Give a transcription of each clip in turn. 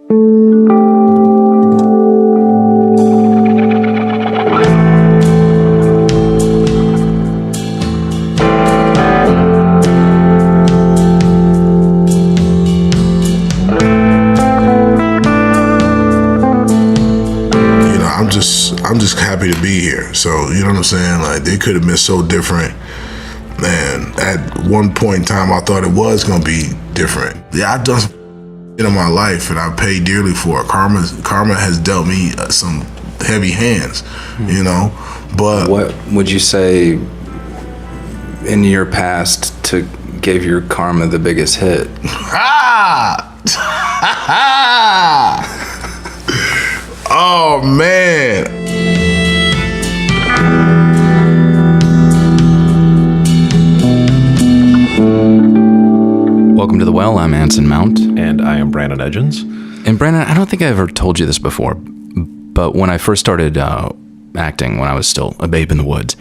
I'm just happy to be here. So, you know what I'm saying? Like, they could have been so different. Man, at one point in time, I thought it was going to be different. Yeah, I've done some in my life, and I paid dearly for it. Karma has dealt me some heavy hands, you know? But what would you say in your past gave your karma the biggest hit? Oh, man. Welcome to The Well. I'm Anson Mount. And I am Brandon Edgens. And Brandon, I don't think I ever told you this before, but when I first started acting, when I was still a babe in the woods,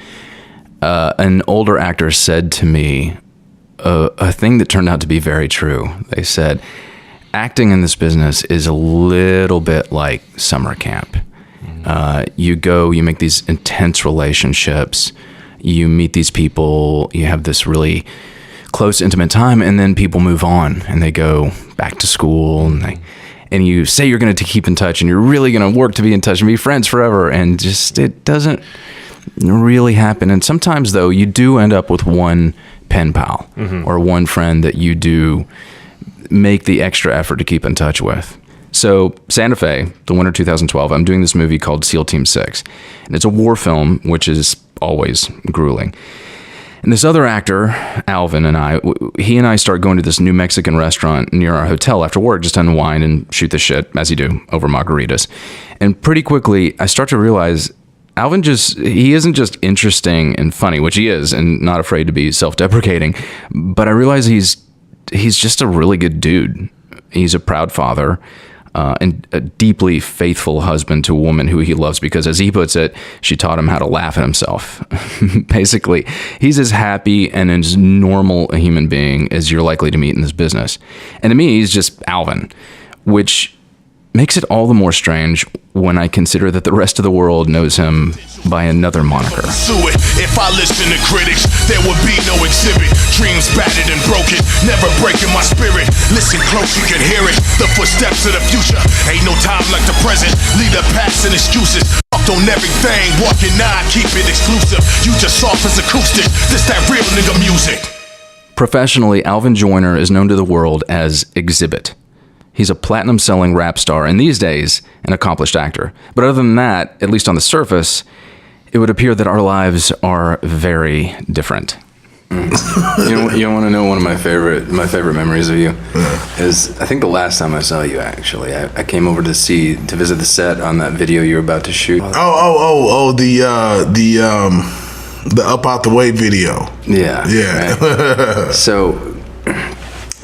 an older actor said to me a thing that turned out to be very true. They said, acting in this business is a little bit like summer camp. You go, you make these intense relationships, you meet these people, you have this really close, intimate time, and then people move on and they go back to school, and you say you're going to keep in touch and you're really going to work to be in touch and be friends forever, and just it doesn't really happen. And sometimes, though, you do end up with one pen pal or one friend that you do make the extra effort to keep in touch with. So Santa Fe, the winter 2012, I'm doing this movie called SEAL Team 6, and it's a war film, which is always grueling. And this other actor, Alvin, he and I start going to this new Mexican restaurant near our hotel after work, just to unwind and shoot the shit, as you do, over margaritas. And pretty quickly, I start to realize Alvin he isn't just interesting and funny, which he is, and not afraid to be self-deprecating, but I realize he's just a really good dude. He's a proud father, and a deeply faithful husband to a woman who he loves because, as he puts it, she taught him how to laugh at himself. Basically, he's as happy and as normal a human being as you're likely to meet in this business. And to me, he's just Alvin, which makes it all the more strange when I consider that the rest of the world knows him by another moniker. If I listen to critics, there would be no Xzibit. Dreams battered and broken, never breaking my spirit. Listen close, you can hear it. The footsteps of the future. Ain't no time like the present. Leave the past and excuses. Fucked on everything, walking nine, keep it exclusive. You just soft as acoustic. This that real nigga music. Professionally, Alvin Joiner is known to the world as Xzibit. He's a platinum-selling rap star, and these days, an accomplished actor. But other than that, at least on the surface, it would appear that our lives are very different. You want to know one of my favorite memories of you? Is I think the last time I saw you, actually, I came over to visit the set on that video you were about to shoot. The Up Out the Way video. Yeah. Right. So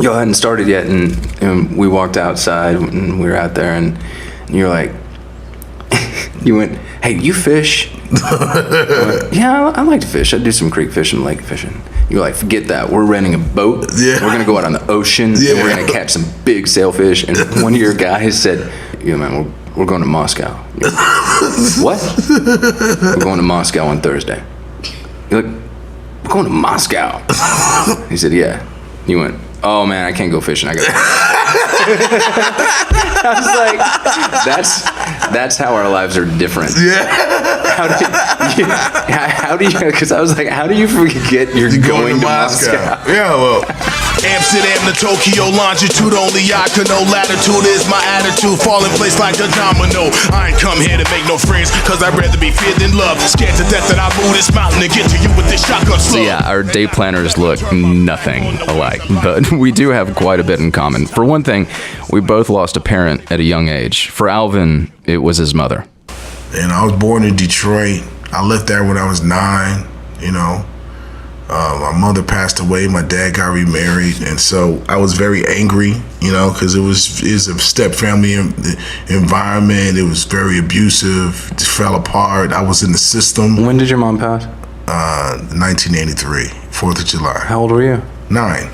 y'all hadn't started yet, and we walked outside, and we were out there, and you were like, you went, "Hey, you fish?" I went, "Yeah, I like to fish. I do some creek fishing, lake fishing." You were like, "Forget that. We're renting a boat. Yeah. We're gonna go out on the ocean, and we're gonna catch some big sailfish." And one of your guys said, "Yeah, man, we're going to Moscow." You're like, "What?" "We're going to Moscow on Thursday." You're like, "We're going to Moscow?" He said, "Yeah." You went, "Oh man, I can't go fishing. I got." I was like, "That's how our lives are different." Yeah. How do you? Because I was like, "How do you forget you're going to Moscow?" Yeah, well. Amsterdam to Tokyo, longitude only I can know. Latitude is my attitude, fall in place like a domino. I ain't come here to make no friends, cause I'd rather be feared than loved. Scared to death that I move this mountain and get to you with this shotgun slug. So yeah, our day planners look nothing alike, but we do have quite a bit in common. For one thing, we both lost a parent at a young age. For Alvin, it was his mother. And I was born in Detroit. I left there when I was 9, you know. My mother passed away, my dad got remarried, and so I was very angry, you know, because it was a step family environment. It was very abusive, it fell apart. I was in the system. When did your mom pass? 1983, 4th of July. How old were you? 9.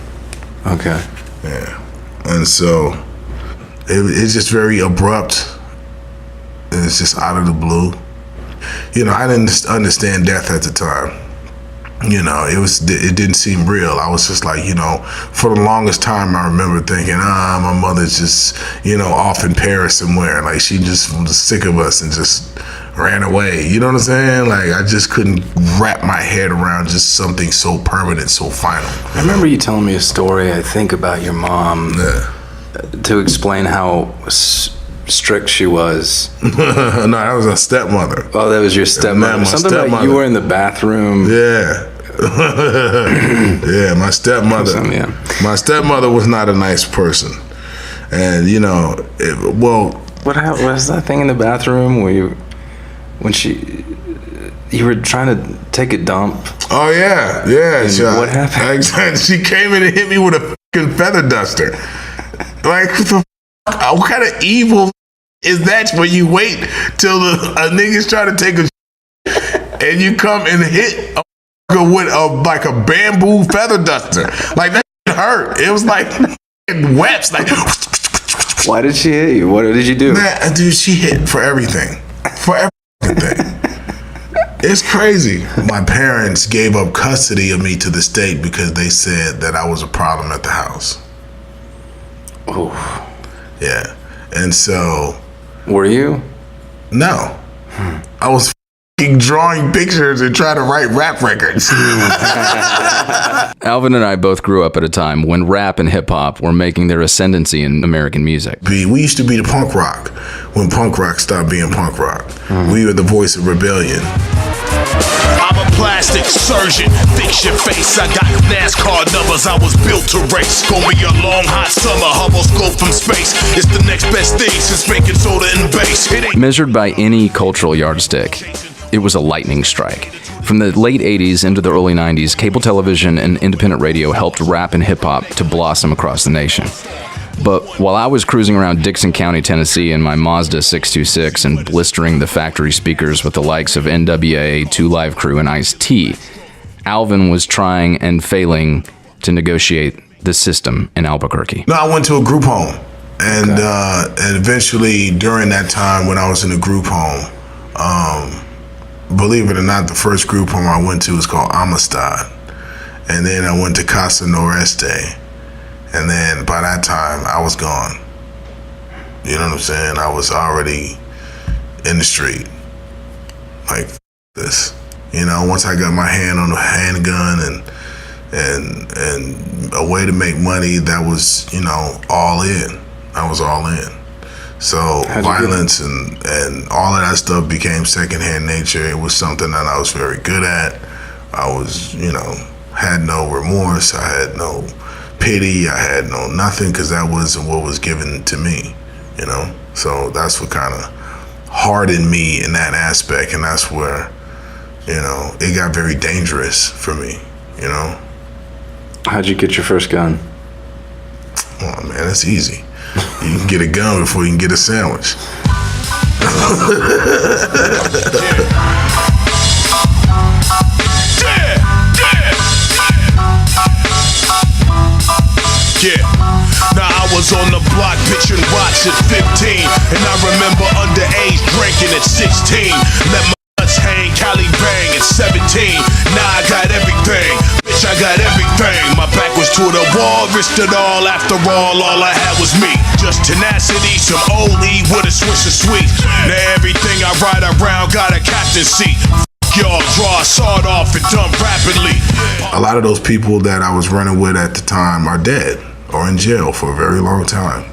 Okay. Yeah. And so it's just very abrupt. And it's just out of the blue. You know, I didn't understand death at the time. You know, it didn't seem real. I was just like, you know, for the longest time I remember thinking, my mother's just, you know, off in Paris somewhere. Like she just was sick of us and just ran away. You know what I'm saying? Like I just couldn't wrap my head around just something so permanent, so final. I remember you telling me a story, I think, about your mom to explain how strict she was. No, that was a stepmother. Oh, that was your stepmother. Something about you were in the bathroom. Yeah. Yeah, my stepmother. My stepmother was not a nice person. And, you know, What was that thing in the bathroom where you were trying to take a dump? Oh, yeah. What happened? She came in and hit me with a fucking feather duster. Like, what kind of evil is that when you wait till a nigga's trying to take a and you come and hit a with like a bamboo feather duster? Like, that hurt. It was like webs. Like, why did she hit you? What did you do? Man, dude, she hit for everything. For everything. It's crazy. My parents gave up custody of me to the state because they said that I was a problem at the house. Oh. Yeah. And so... Were you? No. I was drawing pictures and trying to write rap records. Alvin and I both grew up at a time when rap and hip-hop were making their ascendancy in American music. We used to be the punk rock when punk rock stopped being punk rock. We were the voice of rebellion. I'm a plastic surgeon, fix your face. I got NASCAR numbers, I was built to race. Gonna be a long hot summer, Hubble scope from space. It's the next best thing since making soda and bass. Measured by any cultural yardstick, it was a lightning strike. From the late 80s into the early 90s, cable television and independent radio helped rap and hip-hop to blossom across the nation. But while I was cruising around Dixon County, Tennessee in my Mazda 626 and blistering the factory speakers with the likes of NWA, 2 Live Crew, and Ice-T, Alvin was trying and failing to negotiate the system in Albuquerque. No, I went to a group home. And and eventually, during that time when I was in a group home, believe it or not, the first group home I went to was called Amistad. And then I went to Casa Noreste. And then by that time, I was gone. You know what I'm saying? I was already in the street. Like this. You know, once I got my hand on a handgun and a way to make money, that was, you know, all in. I was all in. So violence and all of that stuff became secondhand nature. It was something that I was very good at. I was, you know, had no remorse. I had no pity. I had no nothing, because that wasn't what was given to me, you know? So that's what kind of hardened me in that aspect, and that's where, you know, it got very dangerous for me, you know? How'd you get your first gun? Oh, man, that's easy. You can get a gun before you can get a sandwich. Yeah, now I was on the block pitching rocks at 15, and I remember underage drinking at 16. Let my nuts hang, Cali bang at 17. Now I got everything, bitch, I got everything. My back was to the wall, risked it all. After all I had was me. Just tenacity, some old E with a switch of sweet. Now everything I ride around got a captain seat. Y'all draw a sword off and dump rapidly. A lot of those people that I was running with at the time are dead or in jail for a very long time.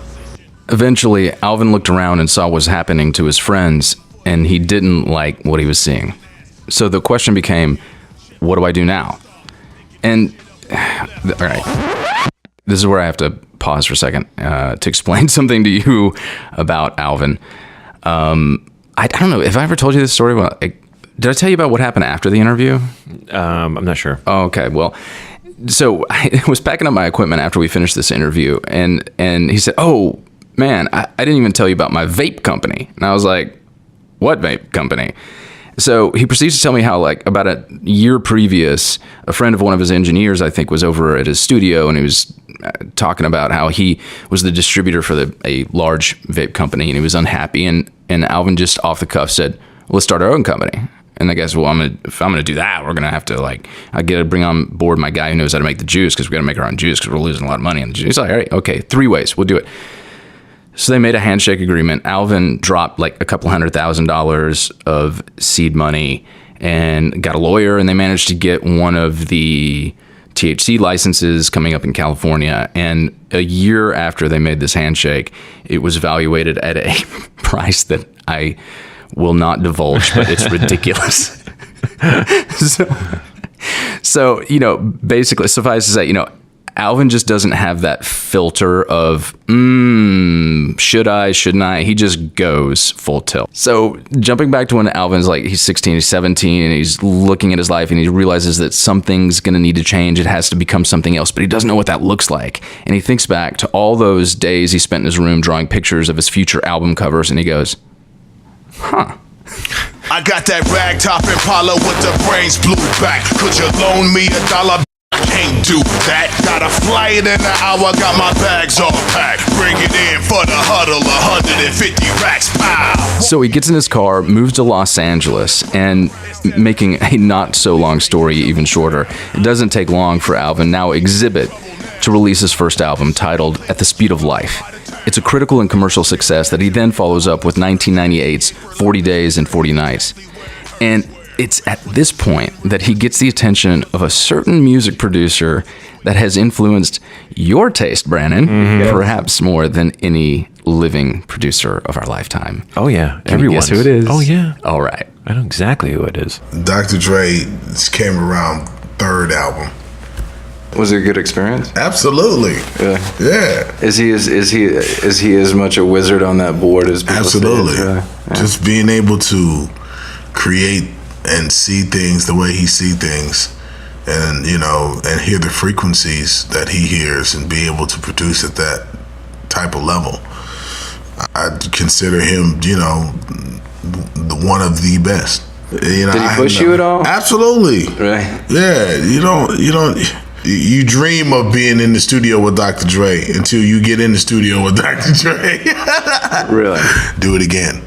Eventually, Alvin looked around and saw what was happening to his friends, and he didn't like what he was seeing. So the question became, what do I do now? And, all right, this is where I have to pause for a second to explain something to you about Alvin. I don't know, have I ever told you this story? Well, did I tell you about what happened after the interview? I'm not sure. Oh, okay, well, so I was packing up my equipment after we finished this interview, and he said, oh, man, I didn't even tell you about my vape company. And I was like, what vape company? So he proceeds to tell me how, like, about a year previous, a friend of one of his engineers, I think, was over at his studio, and he was talking about how he was the distributor for a large vape company, and he was unhappy. And Alvin just off the cuff said, "Let's start our own company." And the guy said, "Well, if I'm gonna do that, we're gonna have to, like, I got to bring on board my guy who knows how to make the juice, because we got to make our own juice because we're losing a lot of money on the juice." He's like, "All right, okay, 3 ways, we'll do it." So they made a handshake agreement. Alvin dropped like a couple $100,000 of seed money and got a lawyer, and they managed to get one of the THC licenses coming up in California. And a year after they made this handshake, it was evaluated at a price that I will not divulge, but it's ridiculous. So, you know, basically, suffice to say, you know, Alvin just doesn't have that filter of, should I, shouldn't I? He just goes full tilt. So jumping back to when Alvin's like, he's 16, he's 17, and he's looking at his life and he realizes that something's going to need to change. It has to become something else, but he doesn't know what that looks like. And he thinks back to all those days he spent in his room drawing pictures of his future album covers, and he goes, huh. I got that rag top Impala with the brains blew back. Could you loan me $1? Can't do that. Got a flight in an hour, got my bags all packed. Bring it in for the huddle, 150 racks. Pow. So he gets in his car, moves to Los Angeles, and making a not so long story even shorter, it doesn't take long for Alvin, now Xzibit, to release his first album titled At the Speed of Life. It's a critical and commercial success that he then follows up with 1998's 40 Days and 40 Nights. And it's at this point that he gets the attention of a certain music producer that has influenced your taste, Brandon, perhaps more than any living producer of our lifetime. Oh, yeah. Can you guess who it is? Oh, yeah. All right. I know exactly who it is. Dr. Dre came around third album. Was it a good experience? Absolutely. Yeah. Is he as much a wizard on that board as people Absolutely. say? Yeah. Just being able to create and see things the way he see things, and, you know, and hear the frequencies that he hears and be able to produce at that type of level. I consider him, you know, one of the best. You know, Did he push you at all? Absolutely. Right. Yeah. You dream of being in the studio with Dr. Dre until you get in the studio with Dr. Dre. Really? Do it again.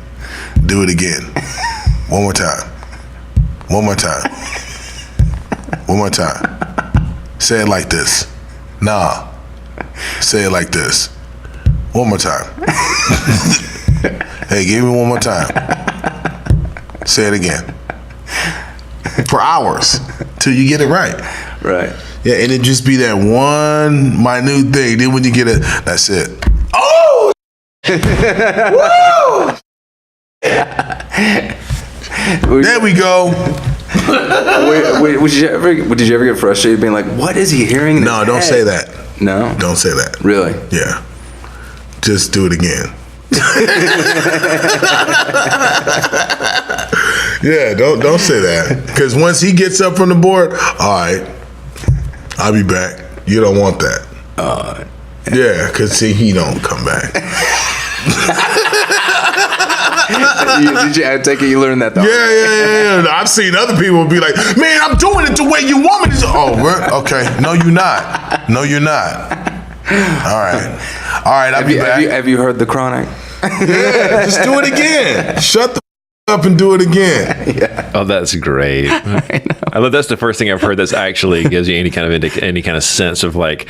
Do it again. One more time. One more time. One more time. Say it like this. Nah. Say it like this. One more time. Hey, give me one more time. Say it again. For hours till you get it right. Right. Yeah, and it just be that one minute thing. Then when you get it, that's it. Oh! Woo! There we go. Wait, did you ever get frustrated being like, what is he hearing in his No, don't head? say that. No? Don't say that. Really? Yeah. Just do it again. Yeah, don't say that. Because once he gets up from the board, all right, I'll be back. You don't want that. Yeah, because see, he don't come back. I take it you learned that though. Yeah. I've seen other people be like, man, I'm doing it the way you want me to. Oh, okay. No, you're not. No, you're not. All right, I'll be back. Have you heard the Chronic? Yeah, just do it again. Shut the up and do it again. Yeah. Oh, that's great. I love that's the first thing I've heard that's actually gives you any kind of sense of like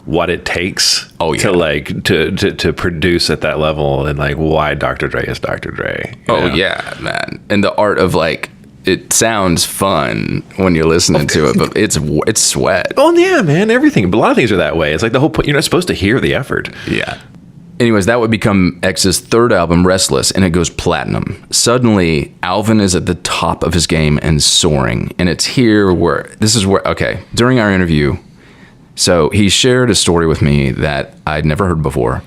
what it takes to like to produce at that level, and like why Dr. Dre is Dr. Dre. Oh yeah, man. And the art of like, it sounds fun when you're listening to it, but it's sweat. Oh yeah, man. Everything. But a lot of things are that way. It's like the whole point. You're not supposed to hear the effort. Yeah. Anyways, that would become X's third album, Restless, and it goes platinum. Suddenly, Alvin is at the top of his game and soaring. And it's here where, during our interview, so he shared a story with me that I'd never heard before.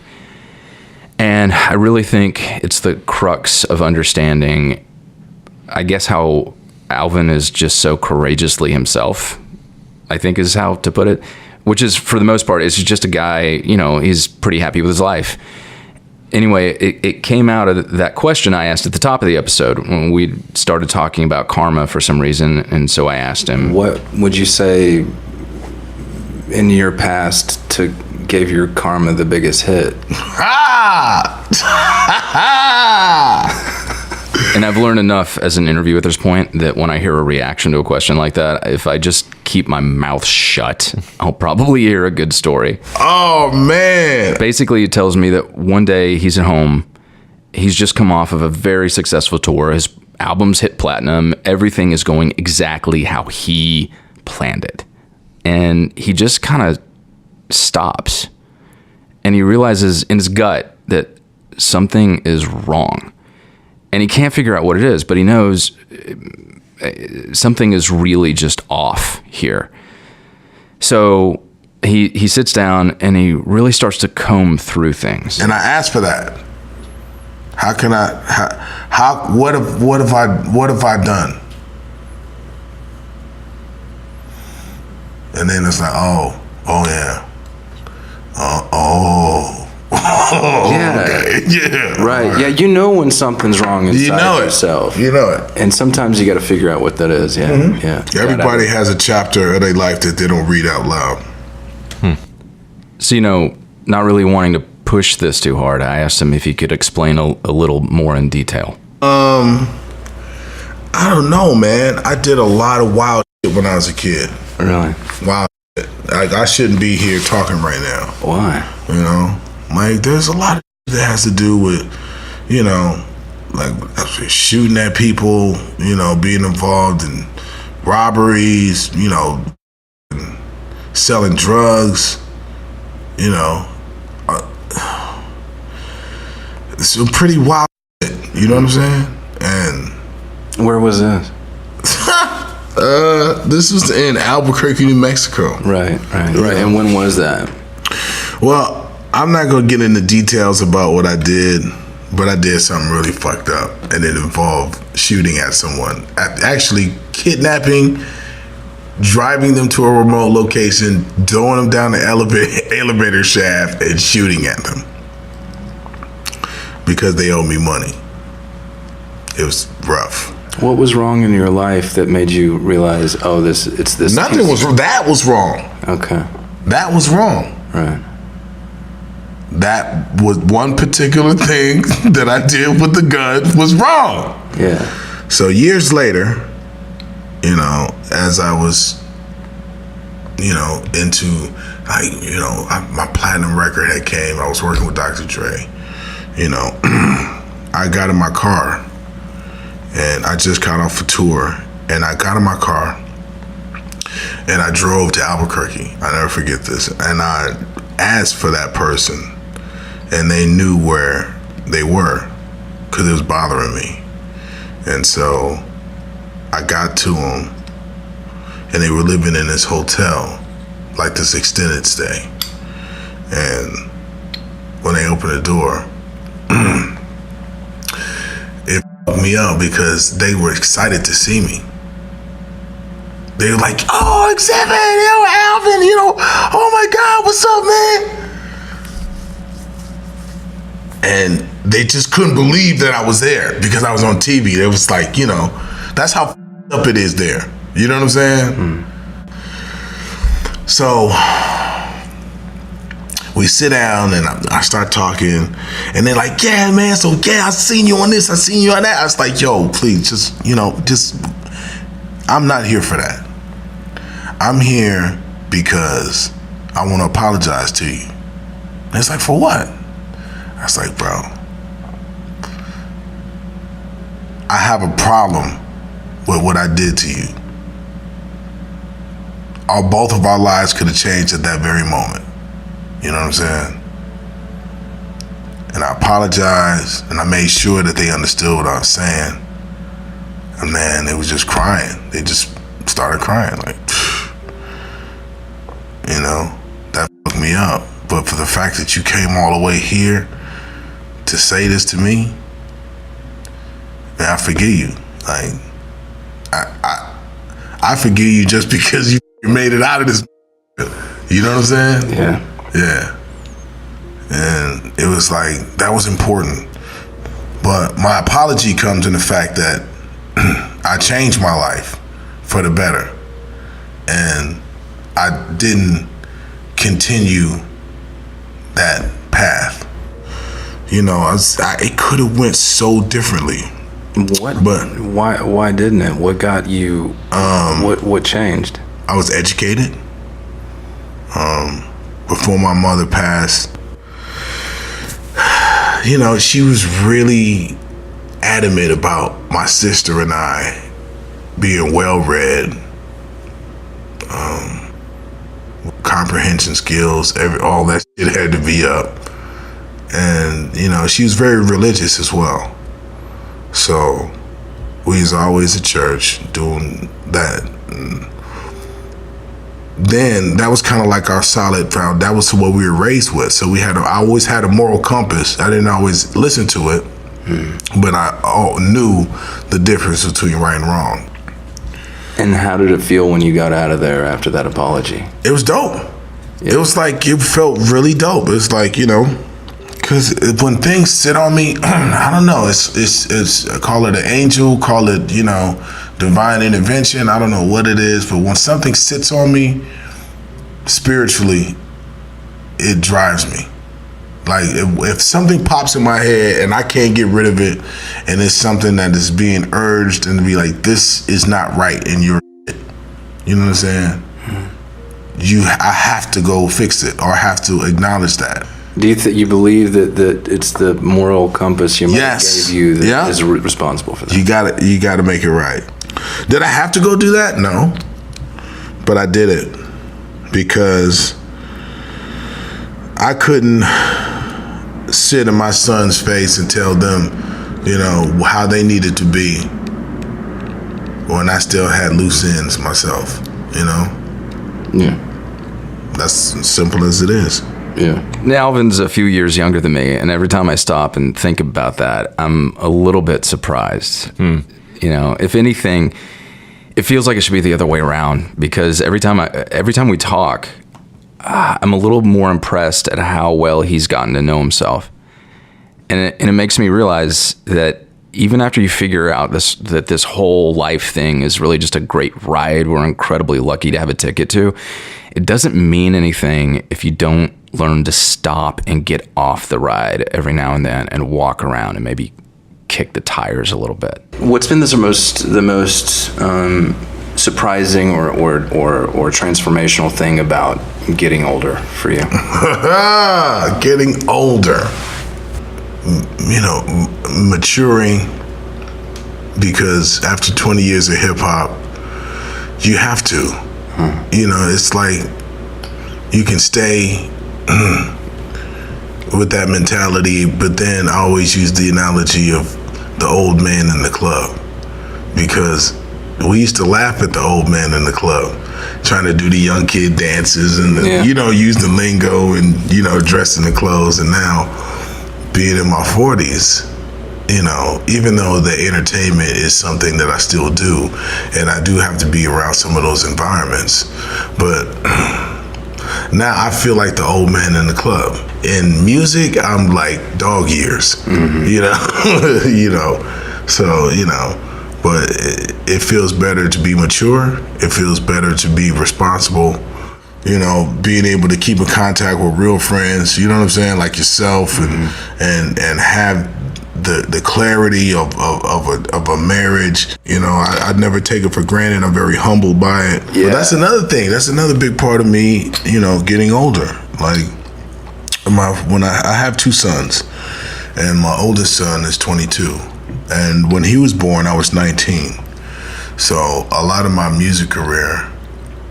And I really think it's the crux of understanding, I guess, how Alvin is just so courageously himself, I think is how to put it. Which is, for the most part, is just a guy, you know, he's pretty happy with his life. anyway, it came out of that question I asked at the top of the episode when we started talking about karma for some reason. And so I asked him, what would you say in your past gave your karma the biggest hit? And I've learned enough as an interviewer at this point that when I hear a reaction to a question like that, if I just keep my mouth shut, I'll probably hear a good story. Oh, man. Basically, it tells me that one day he's at home. He's just come off of a very successful tour. His albums hit platinum. Everything is going exactly how he planned it. And he just kind of stops. And he realizes in his gut that something is wrong. And he can't figure out what it is, but he knows something is really just off here. So he sits down and he really starts to comb through things. And I asked for that. How can what have I done? And then it's like, oh yeah. Yeah. Okay. Yeah. Right. Yeah. You know when something's wrong inside yourself. You know it. And sometimes you got to figure out what that is. Yeah. Mm-hmm. Yeah. Everybody has a chapter of their life that they don't read out loud. So, not really wanting to push this too hard, I asked him if he could explain a little more in detail. I don't know, man. I did a lot of wild shit when I was a kid. Really? Wild shit. I shouldn't be here talking right now. Why? Like, there's a lot of shit that has to do with, like shooting at people, being involved in robberies, selling drugs, it's some pretty wild shit, you know what I'm saying? And where was this? This was in Albuquerque, New Mexico. Right. And when was that? Well, I'm not gonna get into details about what I did, but I did something really fucked up, and it involved shooting at someone, actually kidnapping, driving them to a remote location, throwing them down the elevator shaft, and shooting at them because they owed me money. It was rough. What was wrong in your life that made you realize, it's this? Nothing was wrong. That was wrong. Okay. That was wrong. Right. That was one particular thing that I did with the gun was wrong. Yeah. So years later, as I was, into my platinum record had came. I was working with Dr. Dre. I got in my car and I just got off a tour, and I got in my car and I drove to Albuquerque. I never forget this. And I asked for that person, and they knew where they were because it was bothering me. And so I got to them, and they were living in this hotel, like this extended stay. And when they opened the door, it fucked me up because they were excited to see me. They were like, oh, Xzibit, Alvin, oh my God, what's up, man? And they just couldn't believe that I was there because I was on TV. It was like, that's how up it is there. You know what I'm saying? So we sit down and I start talking, and they're like, yeah, man, so yeah, I seen you on this, I seen you on that. I was like, yo, please, just, I'm not here for that. I'm here because I want to apologize to you. And it's like, for what? I was like, bro, I have a problem with what I did to you. Both of our lives could have changed at that very moment. You know what I'm saying? And I apologized, and I made sure that they understood what I was saying. And man, they was just crying. They just started crying, like, that fucked me up. But for the fact that you came all the way here to say this to me, man, I forgive you. Like, I forgive you just because you made it out of this. You know what I'm saying? Yeah. Yeah. And it was like, that was important. But my apology comes in the fact that I changed my life for the better. And I didn't continue that path. You know, it could have went so differently. But why didn't it? What got you? What changed? I was educated. Before my mother passed, you know, she was really adamant about my sister and I being well-read, comprehension skills, all that shit had to be up. And, you know, she was very religious as well. So we was always at church doing that. And then that was kind of like our solid found. That was what we were raised with. So I always had a moral compass. I didn't always listen to it, but I knew the difference between right and wrong. And how did it feel when you got out of there after that apology? It was dope. Yeah. It was like, it felt really dope. It's like, you know, because when things sit on me, I don't know, it's call it an angel, call it, you know, divine intervention. I don't know what it is, but when something sits on me spiritually, it drives me. Like if something pops in my head and I can't get rid of it, and it's something that is being urged and to be like, this is not right in your shit. You know what I'm saying? I have to go fix it, or I have to acknowledge that. Do you believe that it's the moral compass your mother gave you that is responsible for that? You got to make it right. Did I have to go do that? No. But I did it because I couldn't sit in my son's face and tell them, you know, how they needed to be when I still had loose ends myself, you know? Yeah. That's as simple as it is. Yeah. Now, Alvin's a few years younger than me, and every time I stop and think about that, I'm a little bit surprised. You know, if anything, it feels like it should be the other way around, because every time we talk, I'm a little more impressed at how well he's gotten to know himself. And it makes me realize that even after you figure out that this whole life thing is really just a great ride we're incredibly lucky to have a ticket to, it doesn't mean anything if you don't learn to stop and get off the ride every now and then and walk around and maybe kick the tires a little bit. What's been the most surprising or transformational thing about getting older for you? Getting older, you know, maturing, because after 20 years of hip hop, you have to. You know, it's like you can stay with that mentality, but then I always use the analogy of the old man in the club, because we used to laugh at the old man in the club trying to do the young kid dances and you know, use the lingo and, you know, dress in the clothes. And now, being in my 40s, you know, even though the entertainment is something that I still do, and I do have to be around some of those environments, but now I feel like the old man in the club. In music, I'm like dog years, you know, you know, so, you know, but it feels better to be mature. It feels better to be responsible, you know, being able to keep in contact with real friends, you know what I'm saying, like yourself, and have the clarity of a marriage. You know, I never take it for granted. I'm very humbled by it. Yeah. But that's another thing. That's another big part of me, you know, getting older. Like I have two sons, and my oldest son is 22. And when he was born, I was 19. So a lot of my music career,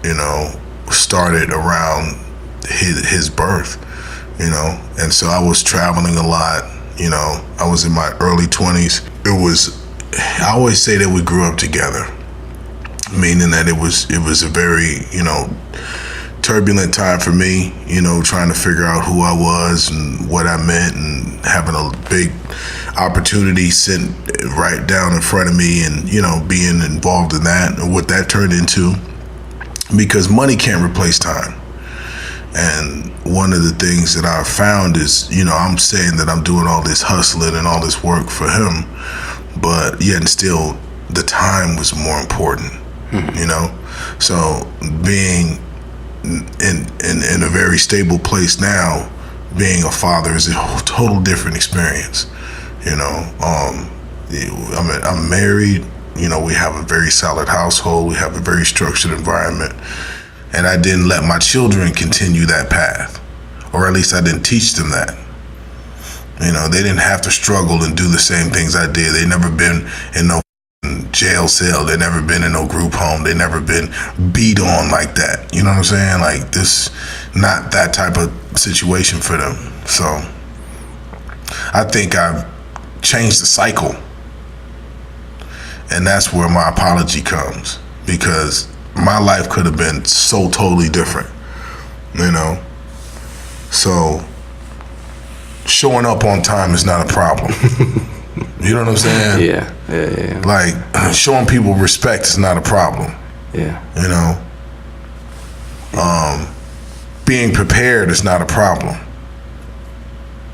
you know, started around his birth, you know. And so I was traveling a lot. You know, I was in my early 20s. I always say that we grew up together, meaning that it was a very, you know, turbulent time for me, you know, trying to figure out who I was and what I meant, and having a big opportunity sitting right down in front of me, and, you know, being involved in that and what that turned into, because money can't replace time. And one of the things that I've found is, I'm saying that I'm doing all this hustling and all this work for him, but yet and still the time was more important, So being in a very stable place now, being a father is a total different experience, I'm married, we have a very solid household, we have a very structured environment, and I didn't let my children continue that path, or at least I didn't teach them that. They didn't have to struggle and do the same things I did. They never been in no jail cell. They never been in no group home. They never been beat on like that. You know what I'm saying? Like, this, not that type of situation for them. So I think I've changed the cycle. And that's where my apology comes, because my life could have been so totally different, So showing up on time is not a problem. You know what I'm saying? Yeah. Like, showing people respect is not a problem. Yeah. Being prepared is not a problem.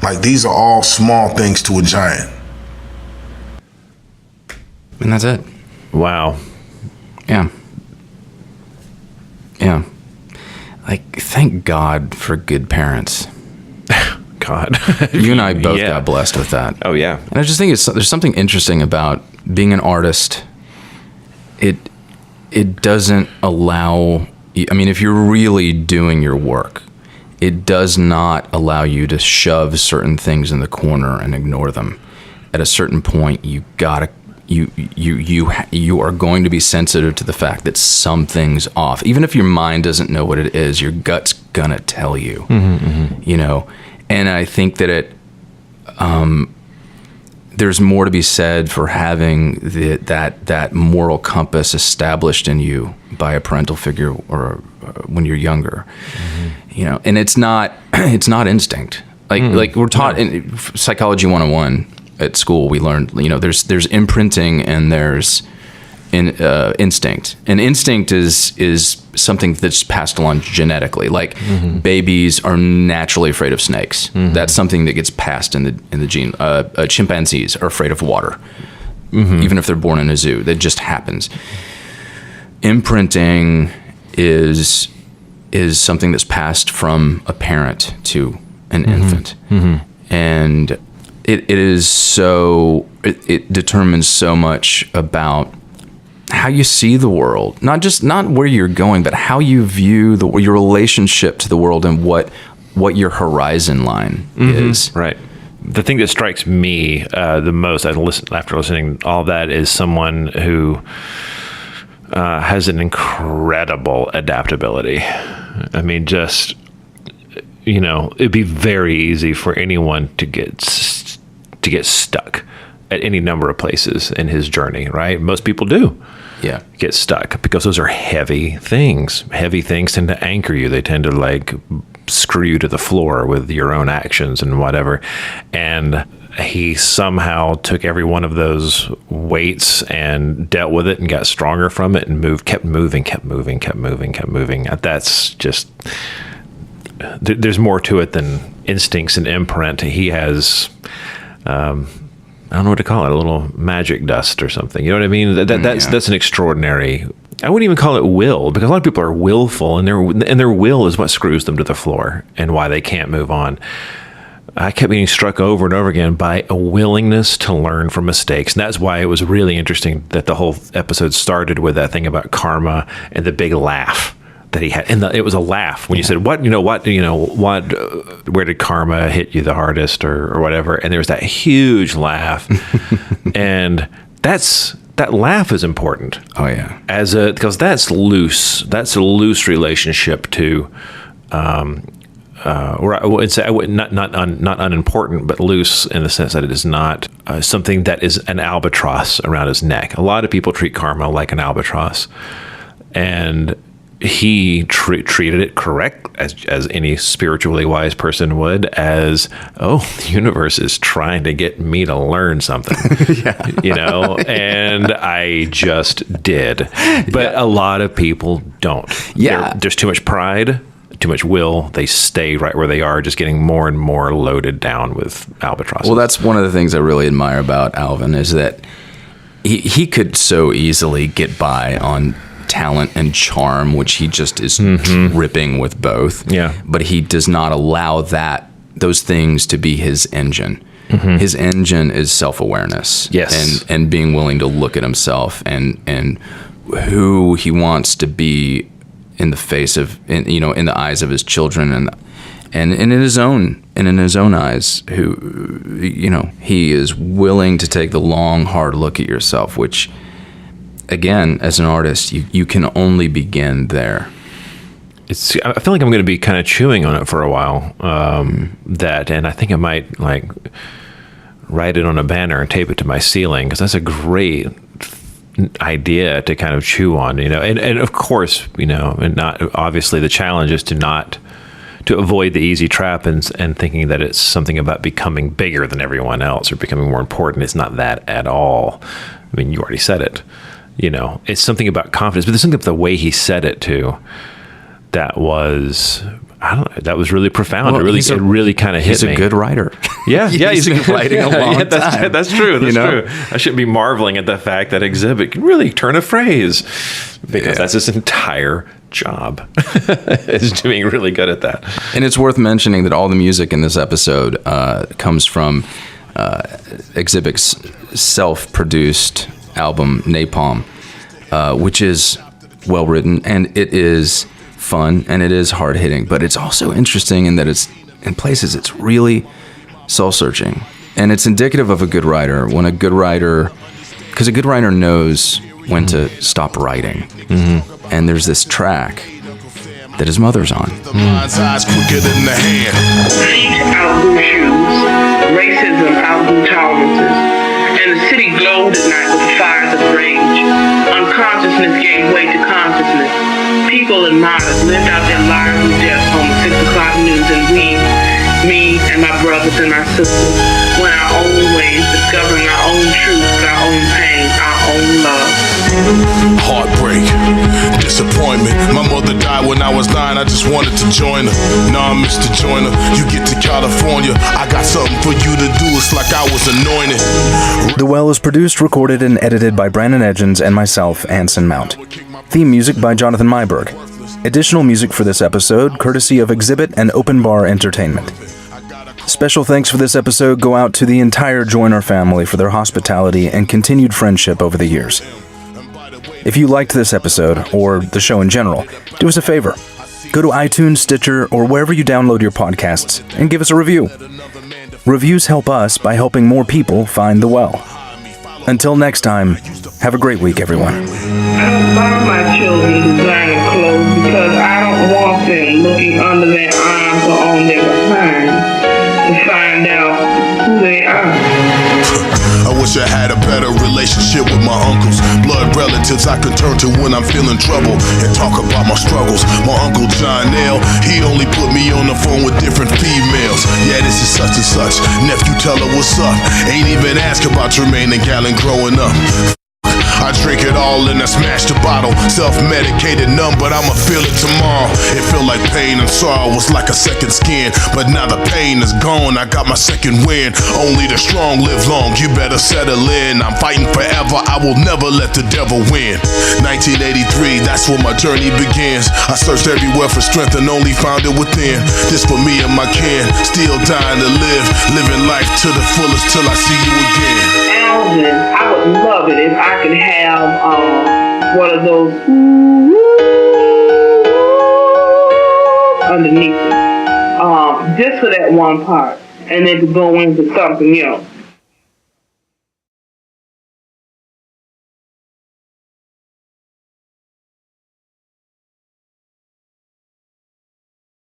Like, these are all small things to a giant. And that's it. Wow. Yeah. Like, thank God for good parents. God. You and I both got blessed with that. Oh, yeah. And I just think there's something interesting about being an artist. It doesn't allow, if you're really doing your work, it does not allow you to shove certain things in the corner and ignore them. At a certain point, you are going to be sensitive to the fact that something's off. Even if your mind doesn't know what it is, your gut's gonna tell you. And I think that there's more to be said for having that moral compass established in you by a parental figure or when you're younger. And it's not instinct. Like we're taught in Psychology 101 at school. We learned, there's imprinting and there's instinct. And instinct is something that's passed along genetically. Like babies are naturally afraid of snakes. That's something that gets passed in the gene. Chimpanzees are afraid of water, even if they're born in a zoo. That just happens. Imprinting is something that's passed from a parent to an infant, and it determines so much about how you see the world, not where you're going, but how you view your relationship to the world and what your horizon line is. Right. The thing that strikes me the most after listening to all that is someone who has an incredible adaptability. It'd be very easy for anyone to get stuck at any number of places in his journey, right? Most people do. Yeah. Get stuck because those are heavy things. Heavy things tend to anchor you. They tend to screw you to the floor with your own actions and whatever. And he somehow took every one of those weights and dealt with it and got stronger from it and kept moving. That's just, there's more to it than instincts and imprint. He has, I don't know what to call it, a little magic dust or something. You know what I mean? That's an extraordinary, I wouldn't even call it will, because a lot of people are willful, and their will is what screws them to the floor and why they can't move on. I kept being struck over and over again by a willingness to learn from mistakes. And that's why it was really interesting that the whole episode started with that thing about karma and the big laugh that he had. And it was a laugh when you said, where did karma hit you the hardest or whatever? And there was that huge laugh. And that laugh is important. Oh yeah. Because that's loose. That's a loose relationship to, or I would say not unimportant, but loose in the sense that it is not something that is an albatross around his neck. A lot of people treat karma like an albatross, and he treated it correct as any spiritually wise person would, as, the universe is trying to get me to learn something. And I just did. But a lot of people don't. Yeah. There's too much pride, too much will, they stay right where they are, just getting more and more loaded down with albatrosses. Well, that's one of the things I really admire about Alvin is that he could so easily get by on talent and charm, which he just is dripping with both. Yeah. But he does not allow those things to be his engine. His engine is self-awareness. Yes. And being willing to look at himself and who he wants to be in the face of, in the eyes of his children and in his own eyes, who, he is willing to take the long, hard look at yourself, which, again, as an artist, you can only begin there. I feel like I'm going to be kind of chewing on it for a while. And I think I might like write it on a banner and tape it to my ceiling, because that's a great idea to kind of chew on, and of course, and not obviously the challenge is to avoid the easy trap and thinking that it's something about becoming bigger than everyone else or becoming more important. It's not that at all. I mean, you already said it. It's something about confidence, but there's something about the way he said it too that was, I don't know, that was really profound. Well, it really kind of hit me. He's a good writer. Yeah, he's been writing a long time. That's true. That's true. I shouldn't be marveling at the fact that Xzibit can really turn a phrase, because that's his entire job, is doing really good at that. And it's worth mentioning that all the music in this episode comes from Xzibit's self-produced album Napalm, which is well written, and it is fun, and it is hard hitting, but it's also interesting in that it's in places it's really soul searching, and it's indicative of a good writer. When a good writer, because a good writer knows when to stop writing, and there's this track that his mother's on. Feet outgrew shoes, racism outgrew tolerances, and the city glowed at night with the fires of rage. Unconsciousness gave way to consciousness. People and martyrs lived out their lives and deaths on the 6 o'clock news, and me and my brothers and my sisters, went our own ways, discovering our own truths, our own pain, our own love. Heartbreak, disappointment. My mother died when I was 9. I just wanted to join her. Nah, Mr. Joiner, you get to California, I got something for you to do. It's like I was anointed. The Well is produced, recorded, and edited by Brandon Edgens and myself, Anson Mount. Theme music by Jonathan Myberg. Additional music for this episode, courtesy of Xzibit and Open Bar Entertainment. Special thanks for this episode go out to the entire Joiner family for their hospitality and continued friendship over the years. If you liked this episode, or the show in general, do us a favor. Go to iTunes, Stitcher, or wherever you download your podcasts, and give us a review. Reviews help us by helping more people find The Well. Until next time, have a great week, everyone. I don't buy my children designer clothes because I don't want them looking under their arms or on their behind to find out who they are. I wish I had a better relationship with my uncles, blood relatives I can turn to when I'm feeling trouble and talk about my struggles. My uncle John Nail, he only put me on the phone with different females. Yeah, this is such and such. Nephew, tell her what's up. Ain't even ask about Jermaine and Gallon growing up. I drink it all and I smash the bottle. Self-medicated, numb, but I'ma feel it tomorrow. It feel like pain and sorrow was like a second skin, but now the pain is gone. I got my second win. Only the strong live long. You better settle in. I'm fighting forever. I will never let the devil win. 1983, that's where my journey begins. I searched everywhere for strength and only found it within. This for me and my kin. Still dying to live, living life to the fullest till I see you again. Alvin, I would love it if I could have one of those underneath it, just for that one part, and then to go into something else.